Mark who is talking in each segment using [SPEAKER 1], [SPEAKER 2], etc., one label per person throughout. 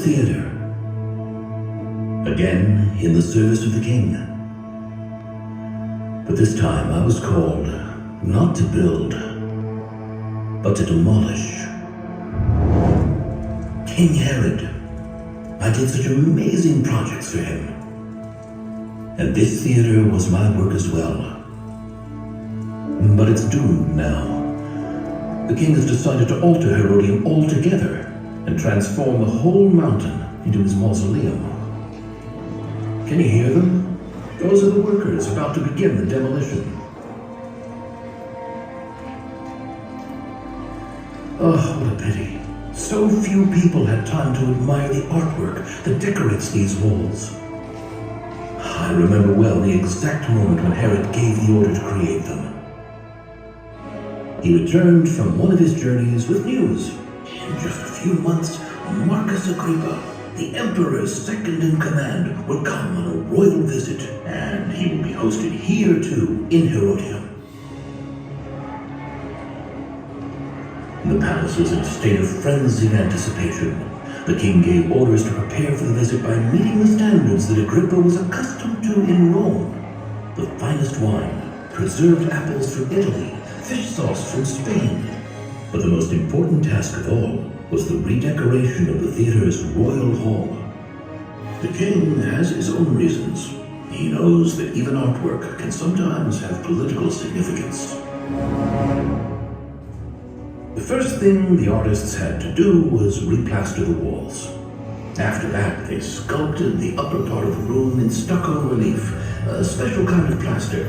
[SPEAKER 1] theater, again in the service of the king. But this time I was called not to build, but to demolish. King Herod, I did such amazing projects for him. And this theater was my work as well. But it's doomed now. The king has decided to alter Herodium altogether and transform the whole mountain into his mausoleum. Can you hear them? Those are the workers about to begin the demolition. Oh, what a pity. So few people had time to admire the artwork that decorates these walls. I remember well the exact moment when Herod gave the order to create them. He returned from one of his journeys with news. In just a few months, Marcus Agrippa, the emperor's second in command, will come on a royal visit, and he will be hosted here too, in Herodium. The palace was in a state of frenzied anticipation. The king gave orders to prepare for the visit by meeting the standards that Agrippa was accustomed to in Rome. The finest wine, preserved apples from Italy, fish sauce from Spain. But the most important task of all was the redecoration of the theater's royal hall. The king has his own reasons. He knows that even artwork can sometimes have political significance. The first thing the artists had to do was replaster the walls. After that, they sculpted the upper part of the room in stucco relief, a special kind of plaster.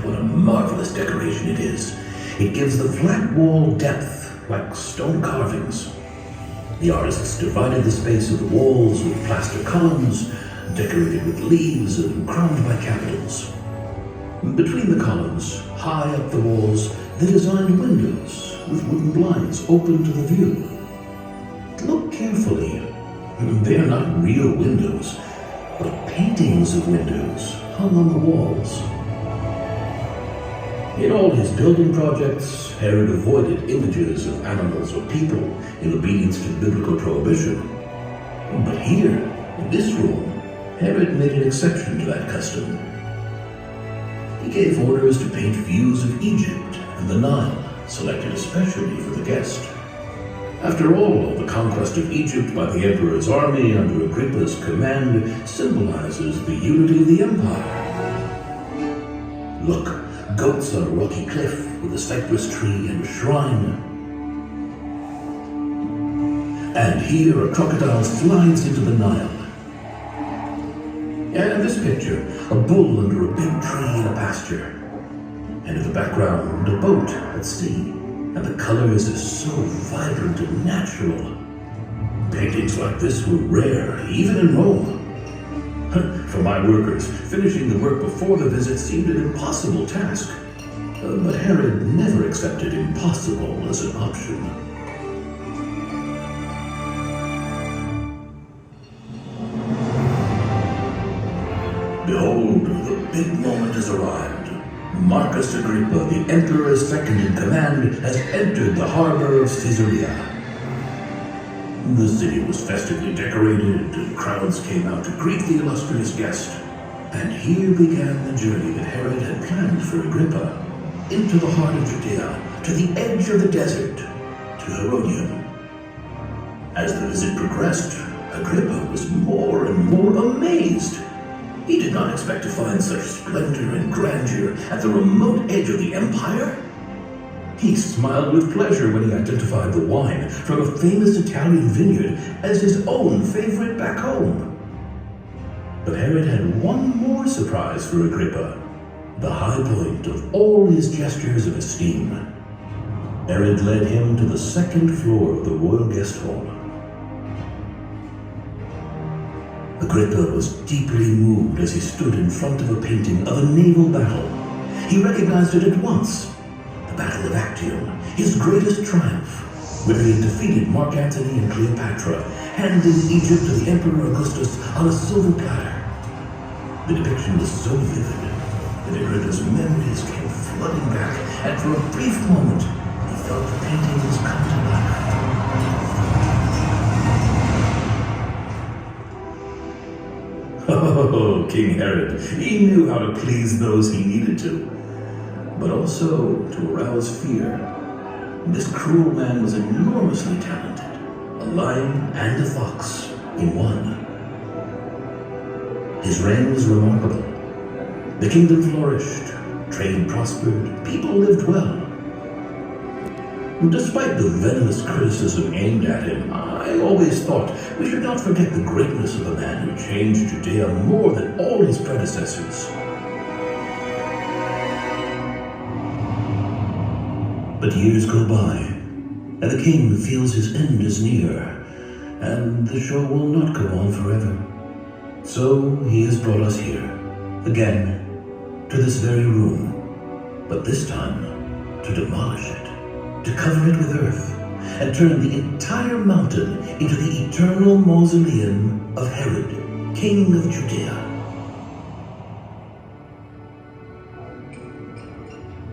[SPEAKER 1] What a marvelous decoration it is. It gives the flat wall depth, like stone carvings. The artists divided the space of the walls with plaster columns, decorated with leaves and crowned by capitals. Between the columns, high up the walls, they designed windows with wooden blinds open to the view. Look carefully. They are not real windows, but paintings of windows hung on the walls. In all his building projects, Herod avoided images of animals or people in obedience to biblical prohibition. But here, in this room, Herod made an exception to that custom. He gave orders to paint views of Egypt and the Nile, selected especially for the guest. After all, the conquest of Egypt by the emperor's army under Agrippa's command symbolizes the unity of the empire. Look, goats on a rocky cliff with a cypress tree and a shrine. And here a crocodile slides into the Nile. And this picture, a bull under a big tree in a pasture. And in the background, a boat at sea. And the colors are so vibrant and natural. Paintings like this were rare, even in Rome. For my workers, finishing the work before the visit seemed an impossible task. But Herod never accepted impossible as an option. Behold, the big moment has arrived. Marcus Agrippa, the emperor's second in command, has entered the harbor of Caesarea. The city was festively decorated, and crowds came out to greet the illustrious guest. And here began the journey that Herod had planned for Agrippa, into the heart of Judea, to the edge of the desert, to Herodium. As the visit progressed, Agrippa was more and more amazed. He did not expect to find such splendor and grandeur at the remote edge of the empire. He smiled with pleasure when he identified the wine from a famous Italian vineyard as his own favorite back home. But Herod had one more surprise for Agrippa, the high point of all his gestures of esteem. Herod led him to the second floor of the royal guest hall. Agrippa was deeply moved as he stood in front of a painting of a naval battle. He recognized it at once. The Battle of Actium, his greatest triumph, where he had defeated Mark Antony and Cleopatra, handing Egypt to the Emperor Augustus on a silver platter. The depiction was so vivid that Agrippa's memories came flooding back, and for a brief moment, he felt the painting was come to life. Oh, King Herod, he knew how to please those he needed to, but also to arouse fear. This cruel man was enormously talented, a lion and a fox in one. His reign was remarkable. The kingdom flourished, trade prospered, people lived well. Despite the venomous criticism aimed at him, I always thought we should not forget the greatness of the man who changed Judea more than all his predecessors. But years go by, and the king feels his end is near, and the show will not go on forever. So he has brought us here, again, to this very room, but this time to demolish it, to cover it with earth, and turn the entire mountain into the eternal mausoleum of Herod, king of Judea.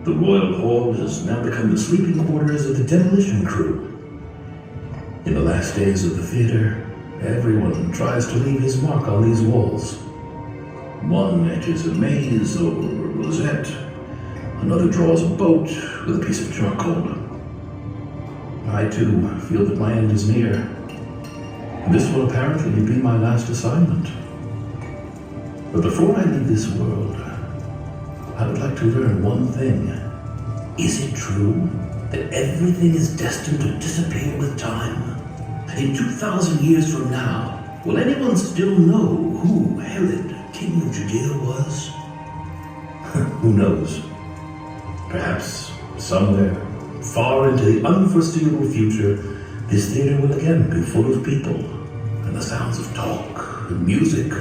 [SPEAKER 1] The royal hall has now become the sleeping quarters of the demolition crew. In the last days of the theater, everyone tries to leave his mark on these walls. One etches a maze or a rosette, another draws a boat with a piece of charcoal. I, too, feel that my end is near. This will apparently be my last assignment. But before I leave this world, I would like to learn one thing. Is it true that everything is destined to disappear with time? In 2,000 years from now, will anyone still know who Herod, king of Judea, was? Who knows? Perhaps somewhere, far into the unforeseeable future, this theater will again be full of people, and the sounds of talk and music.